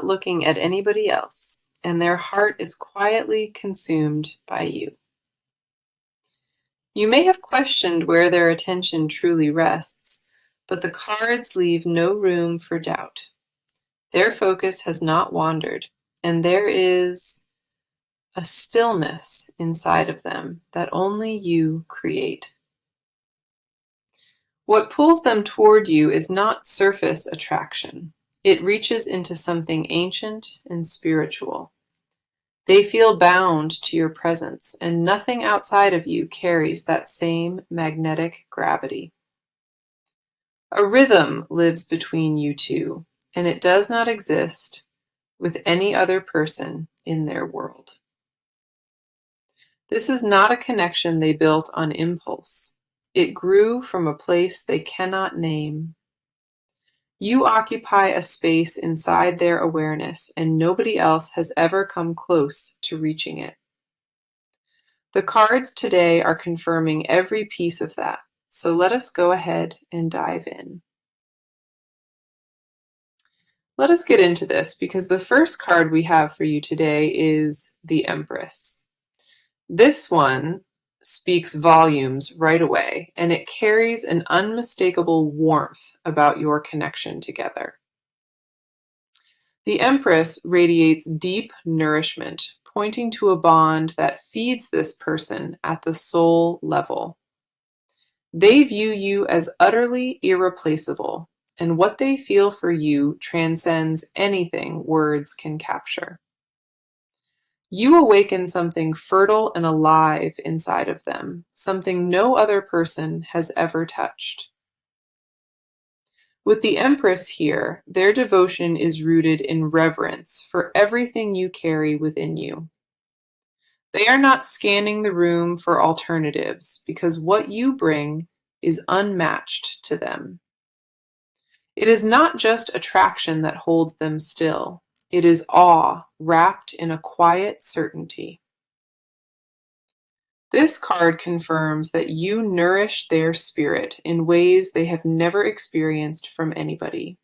not looking at anybody else, and their heart is quietly consumed by you. You may have questioned where their attention truly rests, but the cards leave no room for doubt. Their focus has not wandered, and there is a stillness inside of them that only you create. What pulls them toward you is not surface attraction. It reaches into something ancient and spiritual. They feel bound to your presence, and nothing outside of you carries that same magnetic gravity. A rhythm lives between you two, and it does not exist with any other person in their world. This is not a connection they built on impulse. It grew from a place they cannot name. You occupy a space inside their awareness, and nobody else has ever come close to reaching it. The cards today are confirming every piece of that, so let us go ahead and dive in. Let us get into this because the first card we have for you today is the Empress. This one speaks volumes right away, and it carries an unmistakable warmth about your connection together. The Empress radiates deep nourishment, pointing to a bond that feeds this person at the soul level. They view you as utterly irreplaceable, and what they feel for you transcends anything words can capture. You awaken something fertile and alive inside of them, something no other person has ever touched. With the Empress here, their devotion is rooted in reverence for everything you carry within you. They are not scanning the room for alternatives because what you bring is unmatched to them. It is not just attraction that holds them still. It is awe wrapped in a quiet certainty. This card confirms that you nourish their spirit in ways they have never experienced from anybody.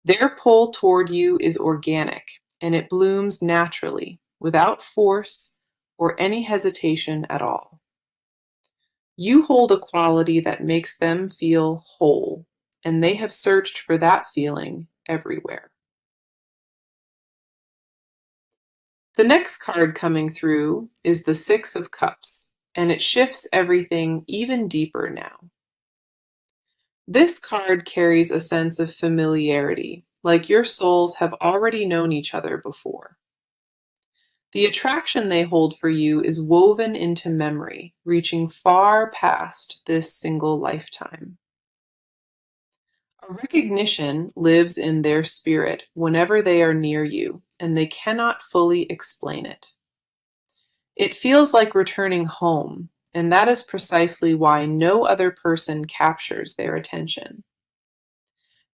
Their pull toward you is organic, and it blooms naturally, without force or any hesitation at all. You hold a quality that makes them feel whole, and they have searched for that feeling everywhere. The next card coming through is the Six of Cups, and it shifts everything even deeper now. This card carries a sense of familiarity, like your souls have already known each other before. The attraction they hold for you is woven into memory, reaching far past this single lifetime. A recognition lives in their spirit whenever they are near you, and they cannot fully explain it. It feels like returning home, and that is precisely why no other person captures their attention.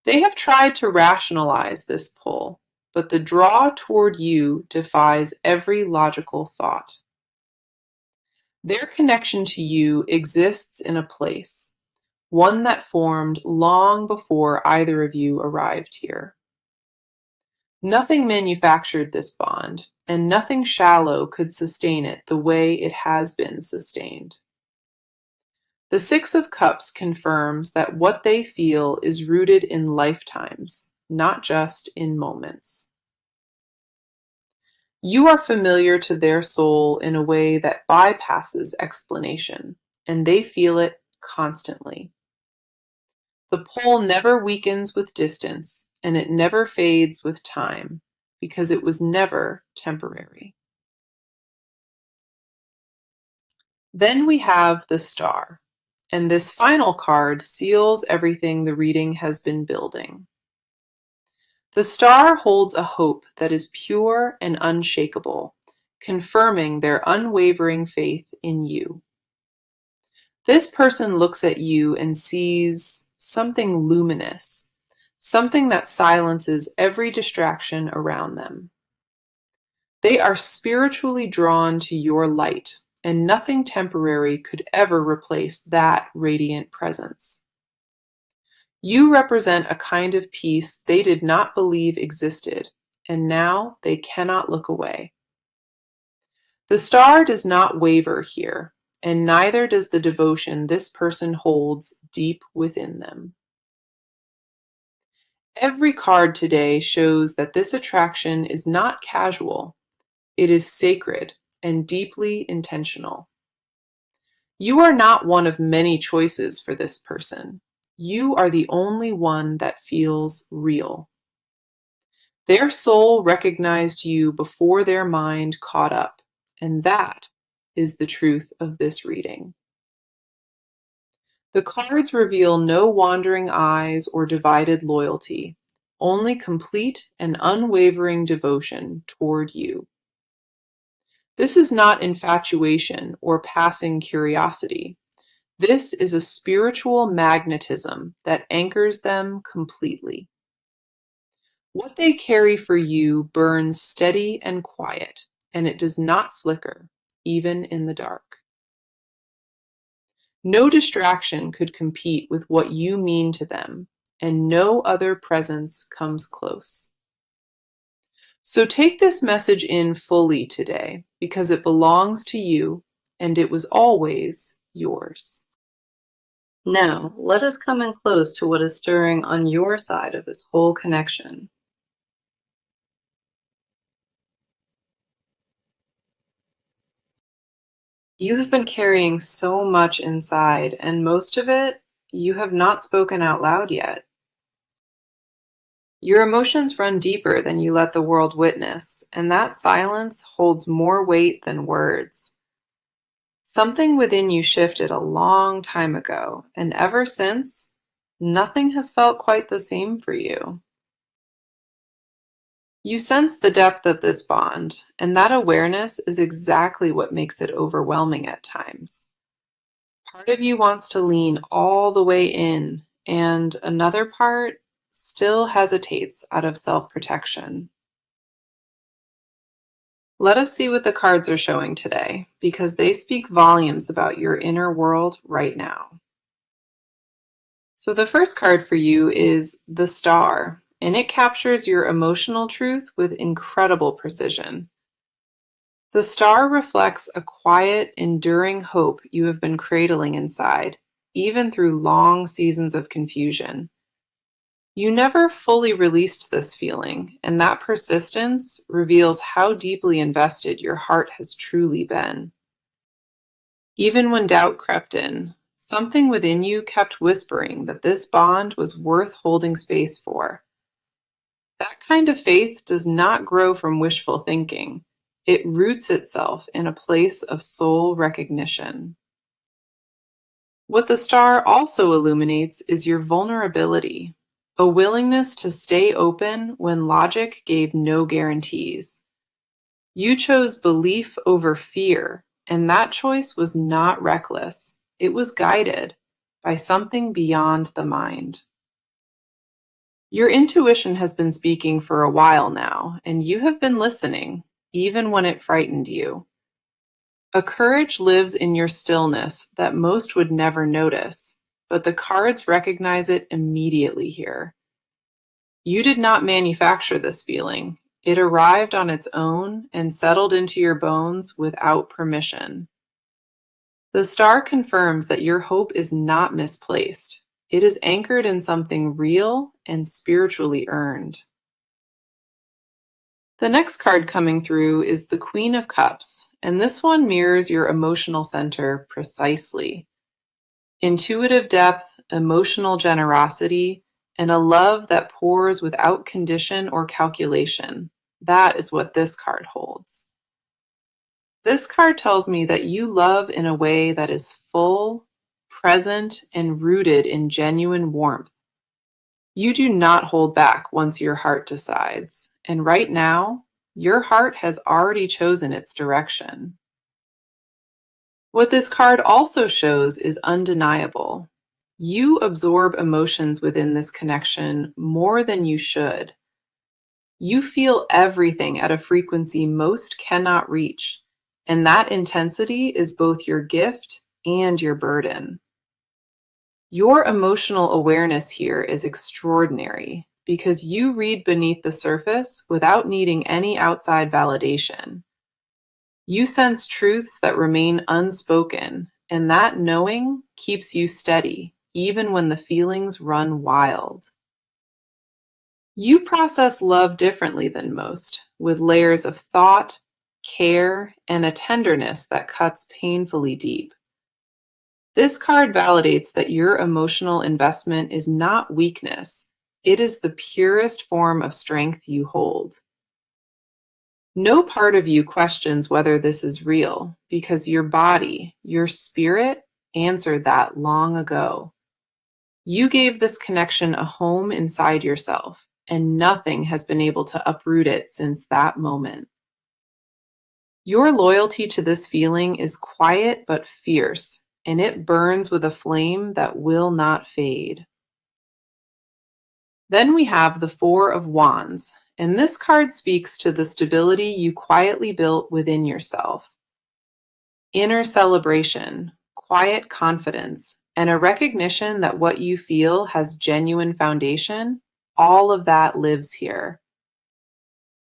They have tried to rationalize this pull, but the draw toward you defies every logical thought. Their connection to you exists in a place, one that formed long before either of you arrived here. Nothing manufactured this bond, and nothing shallow could sustain it the way it has been sustained. The Six of Cups confirms that what they feel is rooted in lifetimes, not just in moments. You are familiar to their soul in a way that bypasses explanation, and they feel it constantly. The pull never weakens with distance, and it never fades with time, because it was never temporary. Then we have the Star, and this final card seals everything the reading has been building. The Star holds a hope that is pure and unshakable, confirming their unwavering faith in you. This person looks at you and sees something luminous, something that silences every distraction around them. They are spiritually drawn to your light, and nothing temporary could ever replace that radiant presence. You represent a kind of peace they did not believe existed, and now they cannot look away. The star does not waver here, and neither does the devotion this person holds deep within them. Every card today shows that this attraction is not casual, it is sacred and deeply intentional. You are not one of many choices for this person. You are the only one that feels real. Their soul recognized you before their mind caught up, and that is the truth of this reading. The cards reveal no wandering eyes or divided loyalty, only complete and unwavering devotion toward you. This is not infatuation or passing curiosity. This is a spiritual magnetism that anchors them completely. What they carry for you burns steady and quiet, and it does not flicker, even in the dark. No distraction could compete with what you mean to them, and no other presence comes close. So take this message in fully today, because it belongs to you, and it was always yours. Now, let us come in close to what is stirring on your side of this whole connection. You have been carrying so much inside, and most of it you have not spoken out loud yet. Your emotions run deeper than you let the world witness, and that silence holds more weight than words. Something within you shifted a long time ago, and ever since, nothing has felt quite the same for you. You sense the depth of this bond, and that awareness is exactly what makes it overwhelming at times. Part of you wants to lean all the way in, and another part still hesitates out of self-protection. Let us see what the cards are showing today, because they speak volumes about your inner world right now. So the first card for you is the Star, and it captures your emotional truth with incredible precision. The star reflects a quiet, enduring hope you have been cradling inside, even through long seasons of confusion. You never fully released this feeling, and that persistence reveals how deeply invested your heart has truly been. Even when doubt crept in, something within you kept whispering that this bond was worth holding space for. That kind of faith does not grow from wishful thinking. It roots itself in a place of soul recognition. What the star also illuminates is your vulnerability, a willingness to stay open when logic gave no guarantees. You chose belief over fear, and that choice was not reckless. It was guided by something beyond the mind. Your intuition has been speaking for a while now, and you have been listening, even when it frightened you. A courage lives in your stillness that most would never notice, but the cards recognize it immediately here. You did not manufacture this feeling. It arrived on its own and settled into your bones without permission. The star confirms that your hope is not misplaced. It is anchored in something real and spiritually earned. The next card coming through is the Queen of Cups, and this one mirrors your emotional center precisely. Intuitive depth, emotional generosity, and a love that pours without condition or calculation. That is what this card holds. This card tells me that you love in a way that is full, present, and rooted in genuine warmth. You do not hold back once your heart decides, and right now, your heart has already chosen its direction. What this card also shows is undeniable. You absorb emotions within this connection more than you should. You feel everything at a frequency most cannot reach, and that intensity is both your gift and your burden. Your emotional awareness here is extraordinary because you read beneath the surface without needing any outside validation. You sense truths that remain unspoken, and that knowing keeps you steady, even when the feelings run wild. You process love differently than most, with layers of thought, care, and a tenderness that cuts painfully deep. This card validates that your emotional investment is not weakness, it is the purest form of strength you hold. No part of you questions whether this is real, because your body, your spirit, answered that long ago. You gave this connection a home inside yourself, and nothing has been able to uproot it since that moment. Your loyalty to this feeling is quiet but fierce, and it burns with a flame that will not fade. Then we have the Four of Wands, and this card speaks to the stability you quietly built within yourself. Inner celebration, quiet confidence, and a recognition that what you feel has genuine foundation, all of that lives here.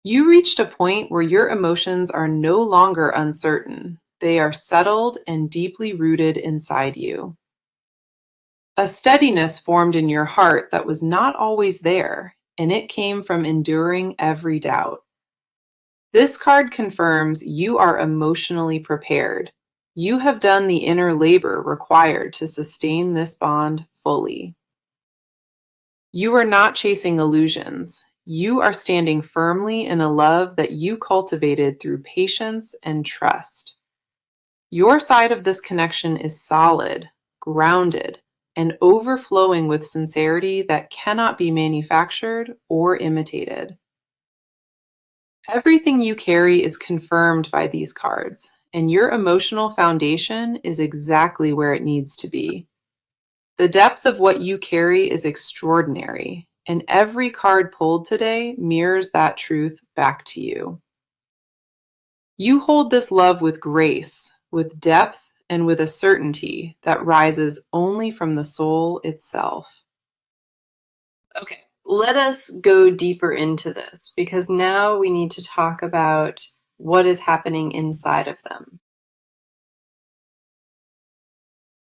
You reached a point where your emotions are no longer uncertain. They are settled and deeply rooted inside you. A steadiness formed in your heart that was not always there, and it came from enduring every doubt. This card confirms you are emotionally prepared. You have done the inner labor required to sustain this bond fully. You are not chasing illusions. You are standing firmly in a love that you cultivated through patience and trust. Your side of this connection is solid, grounded, and overflowing with sincerity that cannot be manufactured or imitated. Everything you carry is confirmed by these cards, and your emotional foundation is exactly where it needs to be. The depth of what you carry is extraordinary, and every card pulled today mirrors that truth back to you. You hold this love with grace, with depth, and with a certainty that rises only from the soul itself. Okay, let us go deeper into this because now we need to talk about what is happening inside of them.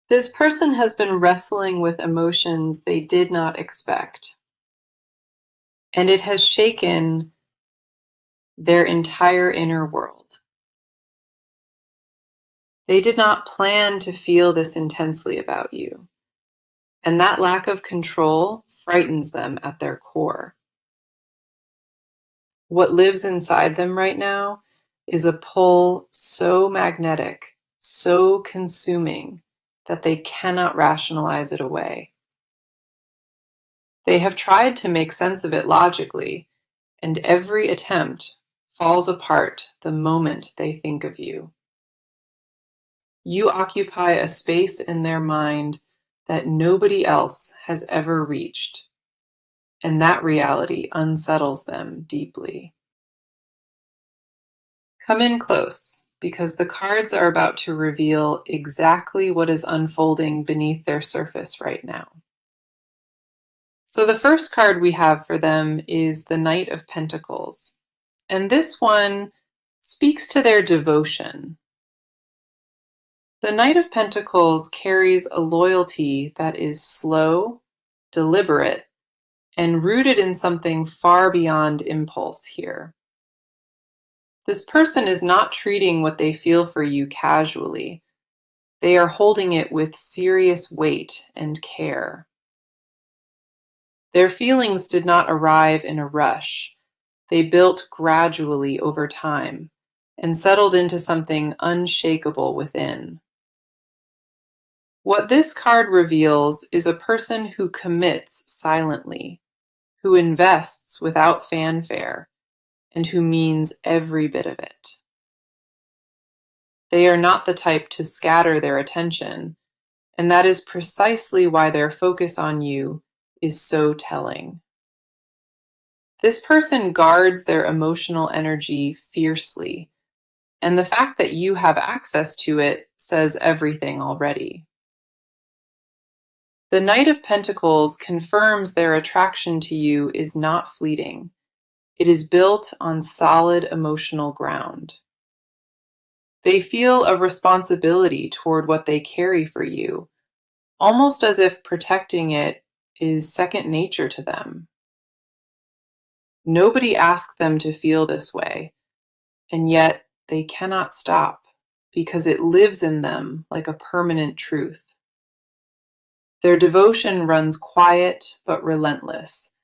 This person has been wrestling with emotions they did not expect, and it has shaken their entire inner world. They did not plan to feel this intensely about you, and that lack of control frightens them at their core. What lives inside them right now is a pull so magnetic, so consuming, that they cannot rationalize it away. They have tried to make sense of it logically, and every attempt falls apart the moment they think of you. You occupy a space in their mind that nobody else has ever reached, and that reality unsettles them deeply. Come in close, because the cards are about to reveal exactly what is unfolding beneath their surface right now. So the first card we have for them is the Knight of Pentacles, and this one speaks to their devotion. The Knight of Pentacles carries a loyalty that is slow, deliberate, and rooted in something far beyond impulse here. This person is not treating what they feel for you casually. They are holding it with serious weight and care. Their feelings did not arrive in a rush. They built gradually over time and settled into something unshakable within. What this card reveals is a person who commits silently, who invests without fanfare, and who means every bit of it. They are not the type to scatter their attention, and that is precisely why their focus on you is so telling. This person guards their emotional energy fiercely, and the fact that you have access to it says everything already. The Knight of Pentacles confirms their attraction to you is not fleeting. It is built on solid emotional ground. They feel a responsibility toward what they carry for you, almost as if protecting it is second nature to them. Nobody asked them to feel this way, and yet they cannot stop because it lives in them like a permanent truth. Their devotion runs quiet but relentless,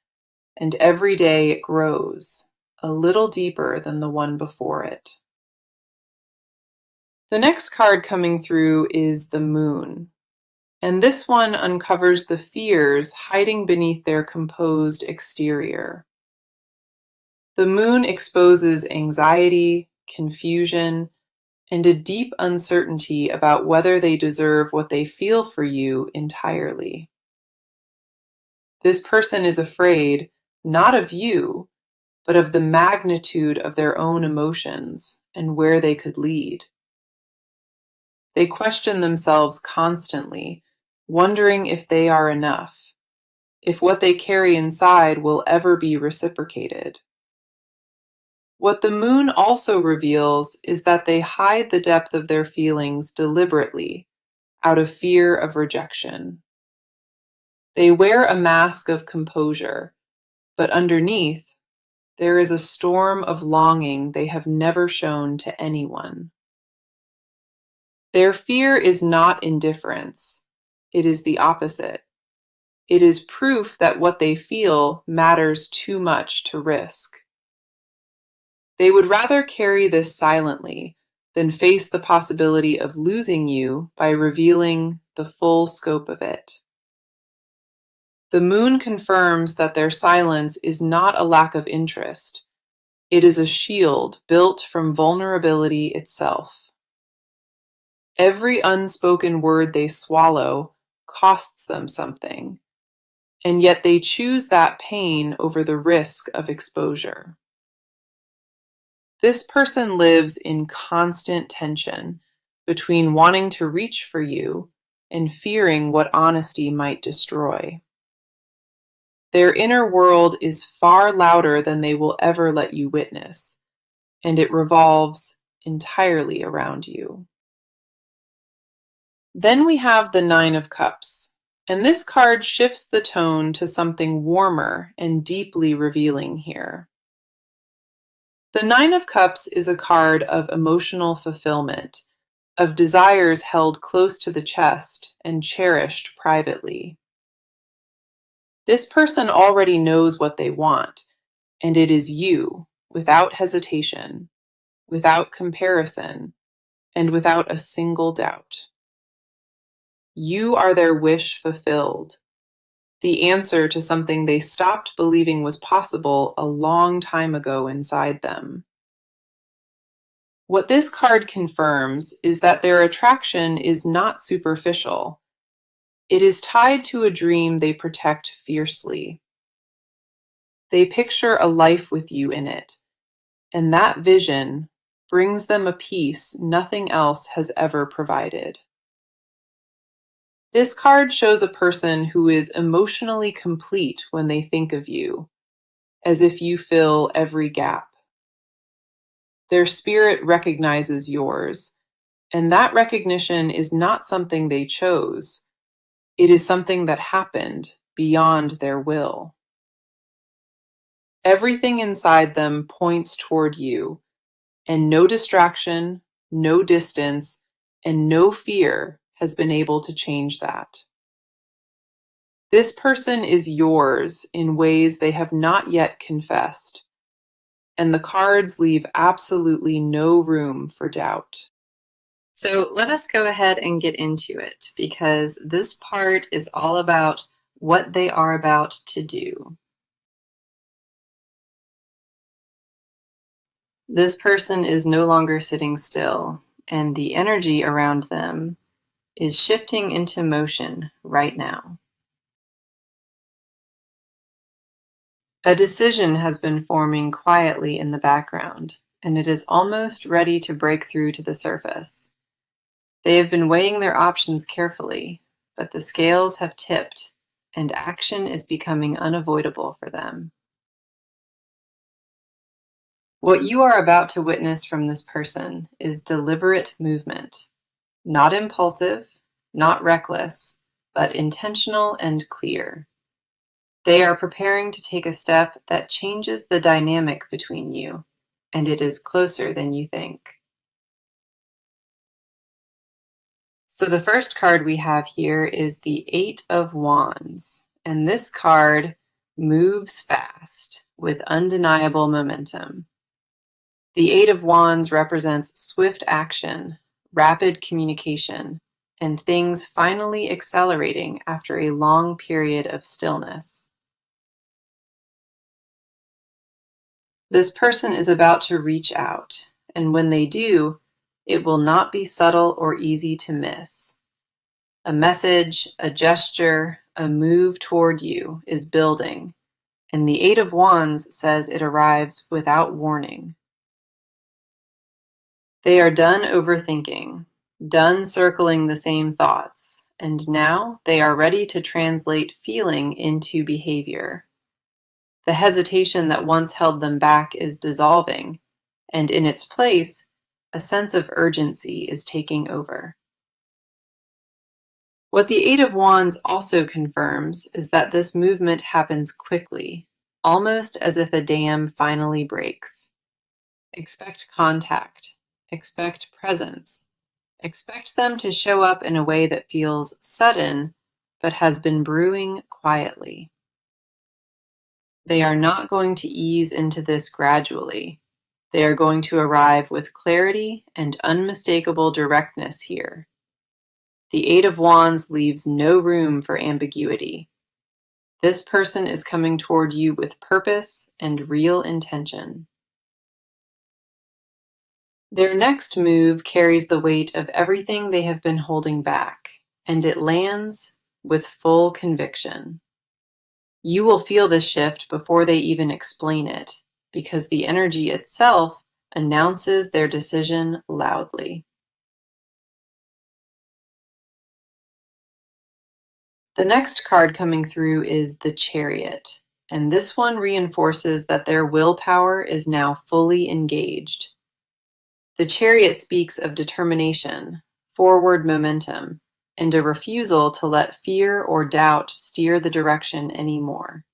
and every day it grows a little deeper than the one before it. The next card coming through is the Moon, and this one uncovers the fears hiding beneath their composed exterior. The Moon exposes anxiety, confusion, and a deep uncertainty about whether they deserve what they feel for you entirely. This person is afraid, not of you, but of the magnitude of their own emotions and where they could lead. They question themselves constantly, wondering if they are enough, if what they carry inside will ever be reciprocated. What the Moon also reveals is that they hide the depth of their feelings deliberately, out of fear of rejection. They wear a mask of composure, but underneath, there is a storm of longing they have never shown to anyone. Their fear is not indifference. It is the opposite. It is proof that what they feel matters too much to risk. They would rather carry this silently than face the possibility of losing you by revealing the full scope of it. The Moon confirms that their silence is not a lack of interest. It is a shield built from vulnerability itself. Every unspoken word they swallow costs them something, and yet they choose that pain over the risk of exposure. This person lives in constant tension between wanting to reach for you and fearing what honesty might destroy. Their inner world is far louder than they will ever let you witness, and it revolves entirely around you. Then we have the Nine of Cups, and this card shifts the tone to something warmer and deeply revealing here. The Nine of Cups is a card of emotional fulfillment, of desires held close to the chest and cherished privately. This person already knows what they want, and it is you, without hesitation, without comparison, and without a single doubt. You are their wish fulfilled, the answer to something they stopped believing was possible a long time ago inside them. What this card confirms is that their attraction is not superficial. It is tied to a dream they protect fiercely. They picture a life with you in it, and that vision brings them a peace nothing else has ever provided. This card shows a person who is emotionally complete when they think of you, as if you fill every gap. Their spirit recognizes yours, and that recognition is not something they chose. It is something that happened beyond their will. Everything inside them points toward you, and no distraction, no distance, and no fear has been able to change that. This person is yours in ways they have not yet confessed, and the cards leave absolutely no room for doubt. So let us go ahead and get into it, because this part is all about what they are about to do. This person is no longer sitting still, and the energy around them is shifting into motion right now. A decision has been forming quietly in the background, and it is almost ready to break through to the surface. They have been weighing their options carefully, but the scales have tipped, and action is becoming unavoidable for them. What you are about to witness from this person is deliberate movement, not impulsive, not reckless, but intentional and clear. They are preparing to take a step that changes the dynamic between you, and it is closer than you think. So the first card we have here is the Eight of Wands, and this card moves fast with undeniable momentum. The Eight of Wands represents swift action, rapid communication, and things finally accelerating after a long period of stillness. This person is about to reach out, and when they do, it will not be subtle or easy to miss. A message, a gesture, a move toward you is building, and the Eight of Wands says it arrives without warning. They are done overthinking, done circling the same thoughts, and now they are ready to translate feeling into behavior. The hesitation that once held them back is dissolving, and in its place, a sense of urgency is taking over. What the Eight of Wands also confirms is that this movement happens quickly, almost as if a dam finally breaks. Expect contact, expect presence, expect them to show up in a way that feels sudden, but has been brewing quietly. They are not going to ease into this gradually. They are going to arrive with clarity and unmistakable directness here. The Eight of Wands leaves no room for ambiguity. This person is coming toward you with purpose and real intention. Their next move carries the weight of everything they have been holding back, and it lands with full conviction. You will feel this shift before they even explain it, because the energy itself announces their decision loudly. The next card coming through is the Chariot, and this one reinforces that their willpower is now fully engaged. The Chariot speaks of determination, forward momentum, and a refusal to let fear or doubt steer the direction anymore.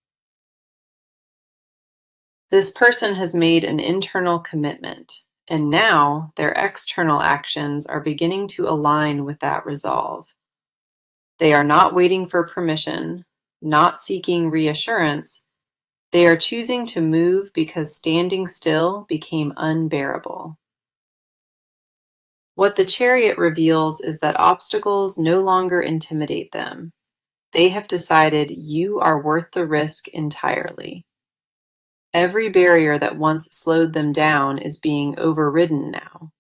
This person has made an internal commitment, and now their external actions are beginning to align with that resolve. They are not waiting for permission, not seeking reassurance. They are choosing to move because standing still became unbearable. What the Chariot reveals is that obstacles no longer intimidate them. They have decided you are worth the risk entirely. Every barrier that once slowed them down is being overridden now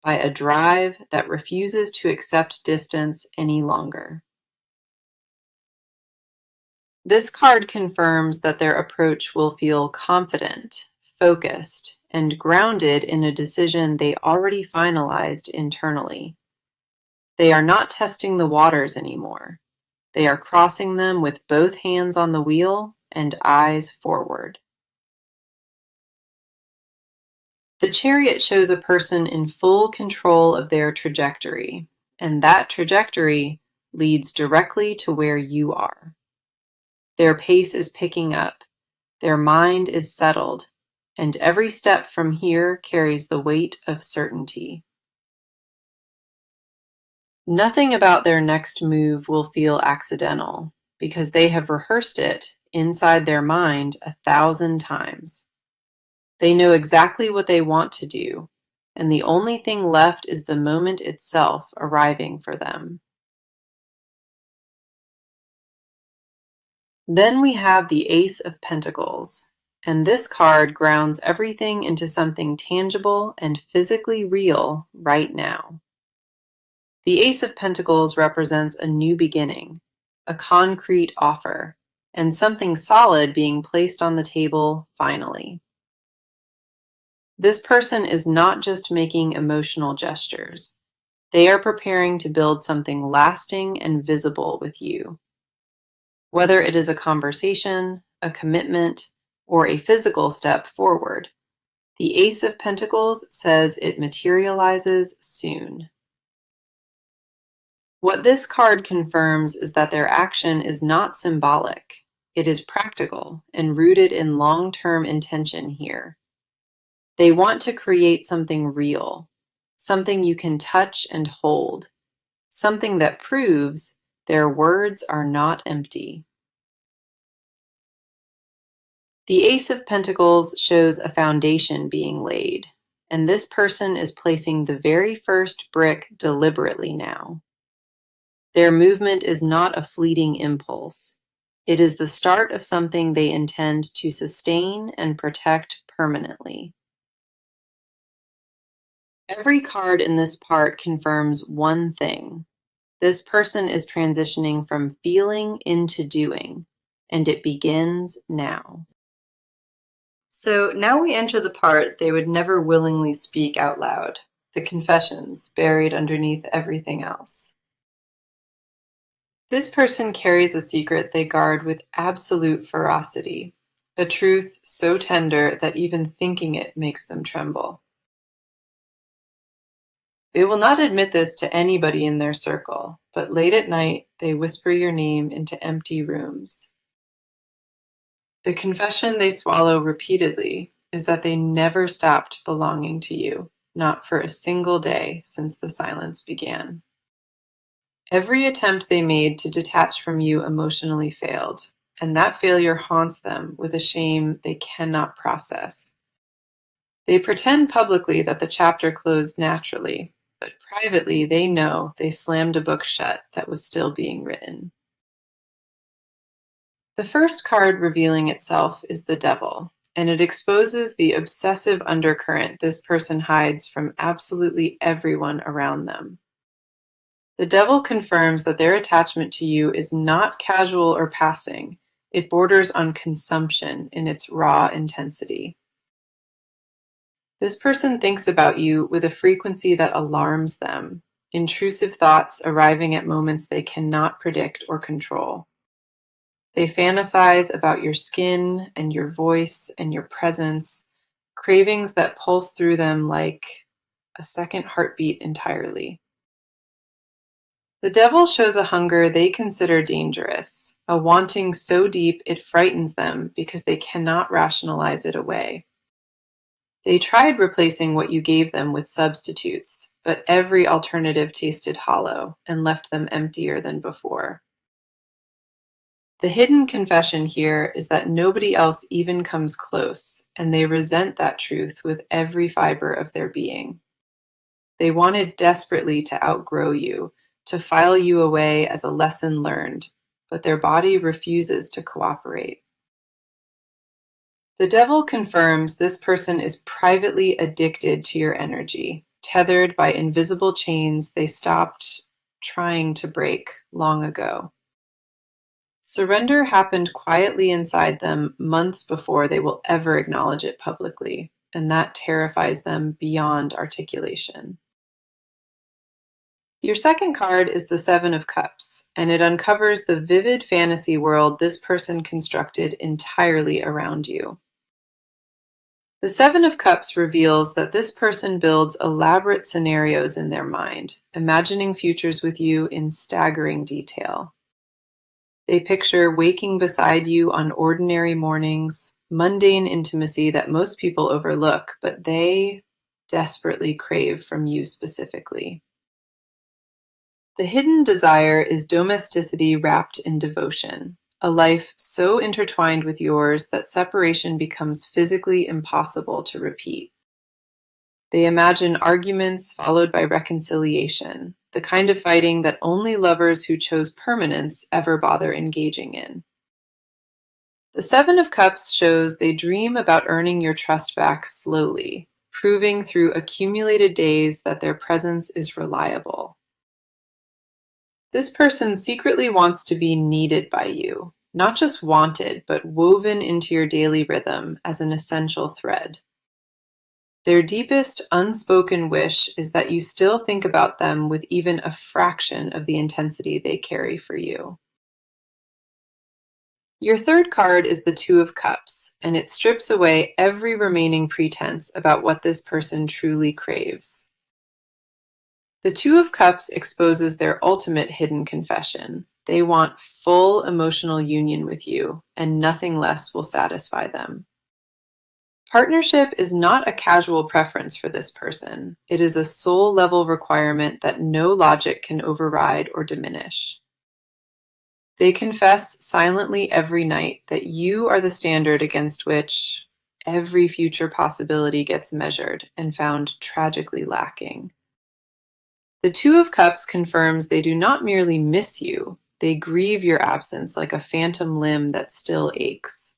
by a drive that refuses to accept distance any longer. This card confirms that their approach will feel confident, focused, and grounded in a decision they already finalized internally. They are not testing the waters anymore. They are crossing them with both hands on the wheel and eyes forward. The Chariot shows a person in full control of their trajectory, and that trajectory leads directly to where you are. Their pace is picking up, their mind is settled, and every step from here carries the weight of certainty. Nothing about their next move will feel accidental, because they have rehearsed it inside their mind 1,000 times. They know exactly what they want to do, and the only thing left is the moment itself arriving for them. Then we have the Ace of Pentacles, and this card grounds everything into something tangible and physically real right now. The Ace of Pentacles represents a new beginning, a concrete offer, and something solid being placed on the table finally. This person is not just making emotional gestures. They are preparing to build something lasting and visible with you. Whether it is a conversation, a commitment, or a physical step forward, the Ace of Pentacles says it materializes soon. What this card confirms is that their action is not symbolic. It is practical and rooted in long-term intention here. They want to create something real, something you can touch and hold, something that proves their words are not empty. The Ace of Pentacles shows a foundation being laid, and this person is placing the very first brick deliberately now. Their movement is not a fleeting impulse. It is the start of something they intend to sustain and protect permanently. Every card in this part confirms one thing. This person is transitioning from feeling into doing, and it begins now. So now we enter the part they would never willingly speak out loud, the confessions buried underneath everything else. This person carries a secret they guard with absolute ferocity, a truth so tender that even thinking it makes them tremble. They will not admit this to anybody in their circle, but late at night they whisper your name into empty rooms. The confession they swallow repeatedly is that they never stopped belonging to you, not for a single day since the silence began. Every attempt they made to detach from you emotionally failed, and that failure haunts them with a shame they cannot process. They pretend publicly that the chapter closed naturally, but privately they know they slammed a book shut that was still being written. The first card revealing itself is the Devil, and it exposes the obsessive undercurrent this person hides from absolutely everyone around them. The Devil confirms that their attachment to you is not casual or passing. It borders on consumption in its raw intensity. This person thinks about you with a frequency that alarms them, intrusive thoughts arriving at moments they cannot predict or control. They fantasize about your skin and your voice and your presence, cravings that pulse through them like a second heartbeat entirely. The Devil shows a hunger they consider dangerous, a wanting so deep it frightens them because they cannot rationalize it away. They tried replacing what you gave them with substitutes, but every alternative tasted hollow and left them emptier than before. The hidden confession here is that nobody else even comes close, and they resent that truth with every fiber of their being. They wanted desperately to outgrow you, to file you away as a lesson learned, but their body refuses to cooperate. The Devil confirms this person is privately addicted to your energy, tethered by invisible chains they stopped trying to break long ago. Surrender happened quietly inside them months before they will ever acknowledge it publicly, and that terrifies them beyond articulation. Your second card is the Seven of Cups, and it uncovers the vivid fantasy world this person constructed entirely around you. The Seven of Cups reveals that this person builds elaborate scenarios in their mind, imagining futures with you in staggering detail. They picture waking beside you on ordinary mornings, mundane intimacy that most people overlook, but they desperately crave from you specifically. The hidden desire is domesticity wrapped in devotion, a life so intertwined with yours that separation becomes physically impossible to repeat. They imagine arguments followed by reconciliation, the kind of fighting that only lovers who chose permanence ever bother engaging in. The Seven of Cups shows they dream about earning your trust back slowly, proving through accumulated days that their presence is reliable. This person secretly wants to be needed by you, not just wanted, but woven into your daily rhythm as an essential thread. Their deepest unspoken wish is that you still think about them with even a fraction of the intensity they carry for you. Your third card is the Two of Cups, and it strips away every remaining pretense about what this person truly craves. The Two of Cups exposes their ultimate hidden confession. They want full emotional union with you, and nothing less will satisfy them. Partnership is not a casual preference for this person. It is a soul-level requirement that no logic can override or diminish. They confess silently every night that you are the standard against which every future possibility gets measured and found tragically lacking. The Two of Cups confirms they do not merely miss you, they grieve your absence like a phantom limb that still aches.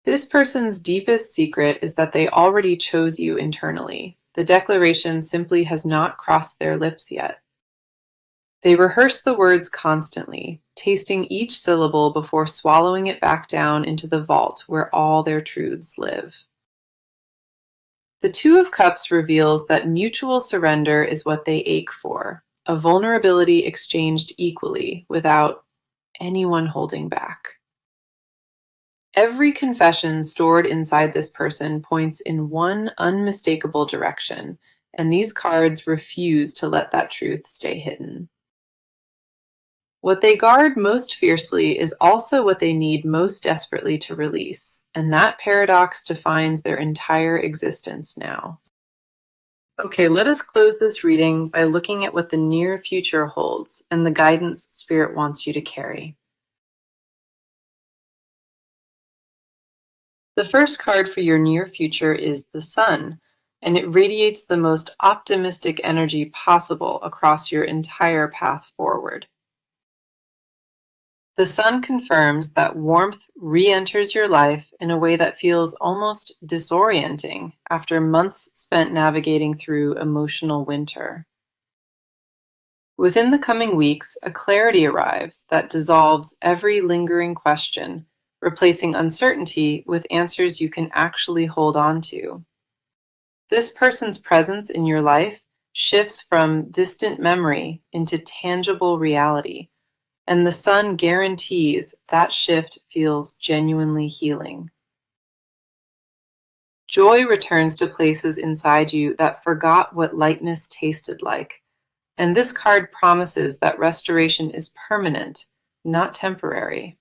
This person's deepest secret is that they already chose you internally. The declaration simply has not crossed their lips yet. They rehearse the words constantly, tasting each syllable before swallowing it back down into the vault where all their truths live. The Two of Cups reveals that mutual surrender is what they ache for, a vulnerability exchanged equally without anyone holding back. Every confession stored inside this person points in one unmistakable direction, and these cards refuse to let that truth stay hidden. What they guard most fiercely is also what they need most desperately to release, and that paradox defines their entire existence now. Okay, let us close this reading by looking at what the near future holds and the guidance Spirit wants you to carry. The first card for your near future is the Sun, and it radiates the most optimistic energy possible across your entire path forward. The Sun confirms that warmth re-enters your life in a way that feels almost disorienting after months spent navigating through emotional winter. Within the coming weeks, a clarity arrives that dissolves every lingering question, replacing uncertainty with answers you can actually hold on to. This person's presence in your life shifts from distant memory into tangible reality, and the Sun guarantees that shift feels genuinely healing. Joy returns to places inside you that forgot what lightness tasted like, and this card promises that restoration is permanent, not temporary.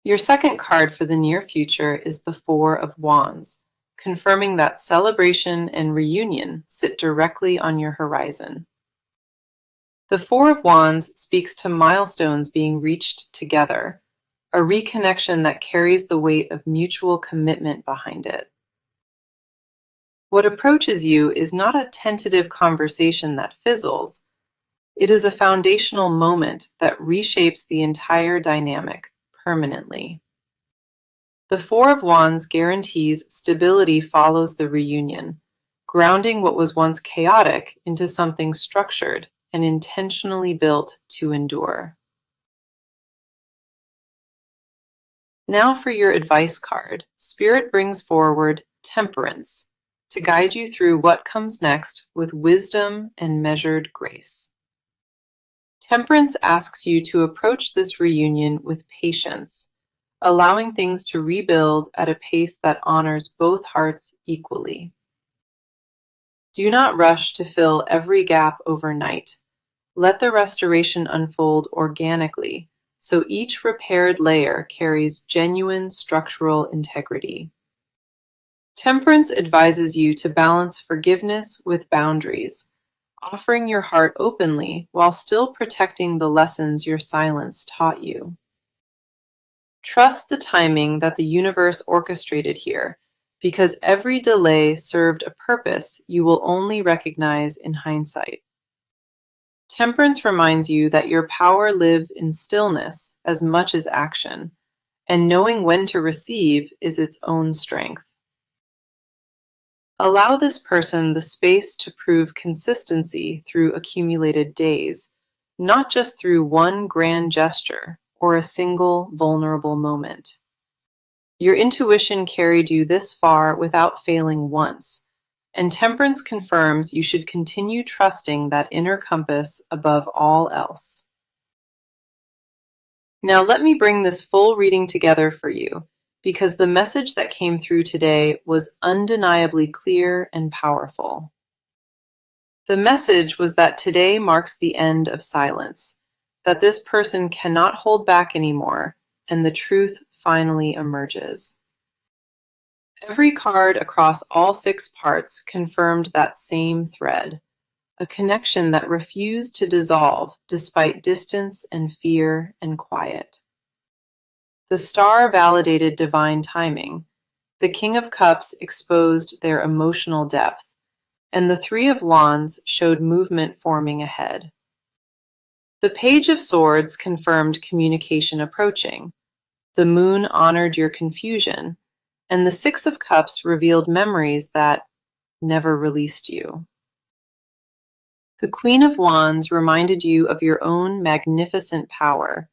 Your second card for the near future is the Four of Wands, confirming that celebration and reunion sit directly on your horizon. The Four of Wands speaks to milestones being reached together, a reconnection that carries the weight of mutual commitment behind it. What approaches you is not a tentative conversation that fizzles. It is a foundational moment that reshapes the entire dynamic permanently. The Four of Wands guarantees stability follows the reunion, grounding what was once chaotic into something structured and intentionally built to endure. Now for your advice card. Spirit brings forward Temperance to guide you through what comes next with wisdom and measured grace. Temperance asks you to approach this reunion with patience, allowing things to rebuild at a pace that honors both hearts equally. Do not rush to fill every gap overnight. Let the restoration unfold organically, so each repaired layer carries genuine structural integrity. Temperance advises you to balance forgiveness with boundaries, offering your heart openly while still protecting the lessons your silence taught you. Trust the timing that the universe orchestrated here, because every delay served a purpose you will only recognize in hindsight. Temperance reminds you that your power lives in stillness as much as action, and knowing when to receive is its own strength. Allow this person the space to prove consistency through accumulated days, not just through one grand gesture or a single vulnerable moment. Your intuition carried you this far without failing once, and Temperance confirms you should continue trusting that inner compass above all else. Now let me bring this full reading together for you, because the message that came through today was undeniably clear and powerful. The message was that today marks the end of silence, that this person cannot hold back anymore, and the truth finally emerges. Every card across all 6 parts confirmed that same thread, a connection that refused to dissolve despite distance and fear and quiet. The star validated divine timing. The King of Cups exposed their emotional depth, and the Three of Wands showed movement forming ahead. The Page of Swords confirmed communication approaching. The Moon honored your confusion, and the Six of Cups revealed memories that never released you. The Queen of Wands reminded you of your own magnificent power,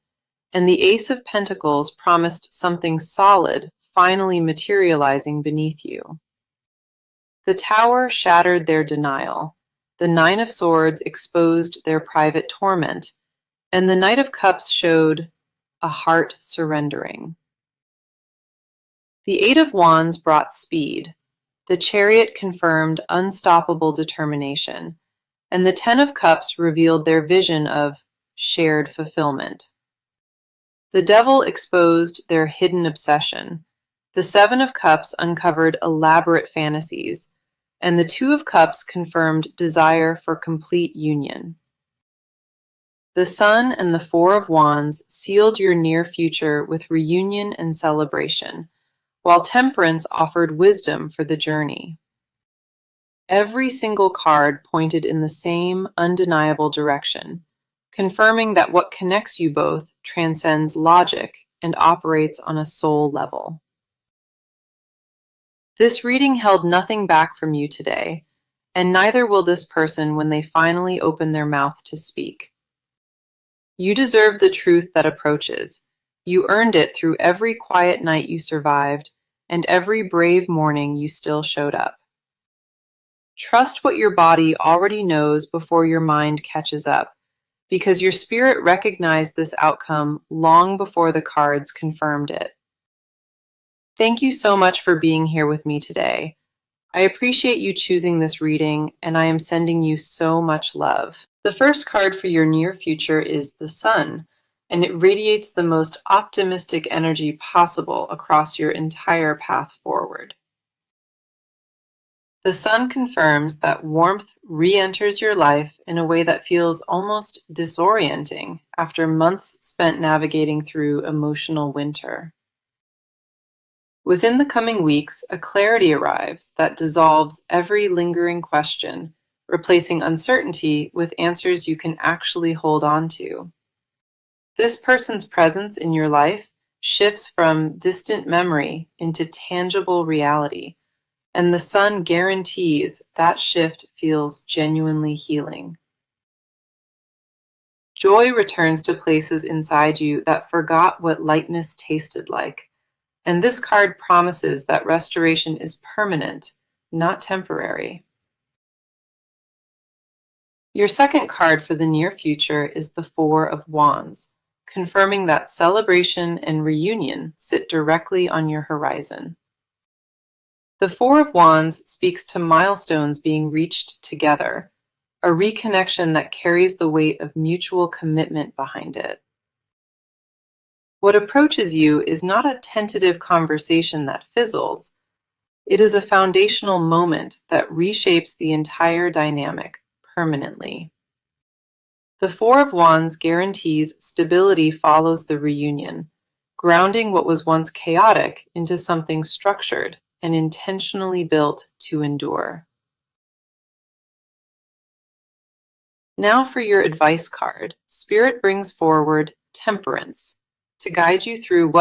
and the Ace of Pentacles promised something solid finally materializing beneath you. The Tower shattered their denial, the Nine of Swords exposed their private torment, and the Knight of Cups showed a heart surrendering. The Eight of Wands brought speed, the Chariot confirmed unstoppable determination, and the Ten of Cups revealed their vision of shared fulfillment. The Devil exposed their hidden obsession. The Seven of Cups uncovered elaborate fantasies, and the Two of Cups confirmed desire for complete union. The Sun and the Four of Wands sealed your near future with reunion and celebration, while Temperance offered wisdom for the journey. Every single card pointed in the same undeniable direction, confirming that what connects you both transcends logic and operates on a soul level. This reading held nothing back from you today, and neither will this person when they finally open their mouth to speak. You deserve the truth that approaches. You earned it through every quiet night you survived and every brave morning you still showed up. Trust what your body already knows before your mind catches up, because your spirit recognized this outcome long before the cards confirmed it. Thank you so much for being here with me today. I appreciate you choosing this reading, and I am sending you so much love. The first card for your near future is the Sun, and it radiates the most optimistic energy possible across your entire path forward. The Sun confirms that warmth re-enters your life in a way that feels almost disorienting after months spent navigating through emotional winter. Within the coming weeks, a clarity arrives that dissolves every lingering question, replacing uncertainty with answers you can actually hold on to. This person's presence in your life shifts from distant memory into tangible reality, and the Sun guarantees that shift feels genuinely healing. Joy returns to places inside you that forgot what lightness tasted like, and this card promises that restoration is permanent, not temporary. Your second card for the near future is the Four of Wands, confirming that celebration and reunion sit directly on your horizon. The Four of Wands speaks to milestones being reached together, a reconnection that carries the weight of mutual commitment behind it. What approaches you is not a tentative conversation that fizzles. It is a foundational moment that reshapes the entire dynamic permanently. The Four of Wands guarantees stability follows the reunion, grounding what was once chaotic into something structured and intentionally built to endure. Now for your advice card. Spirit brings forward Temperance to guide you through what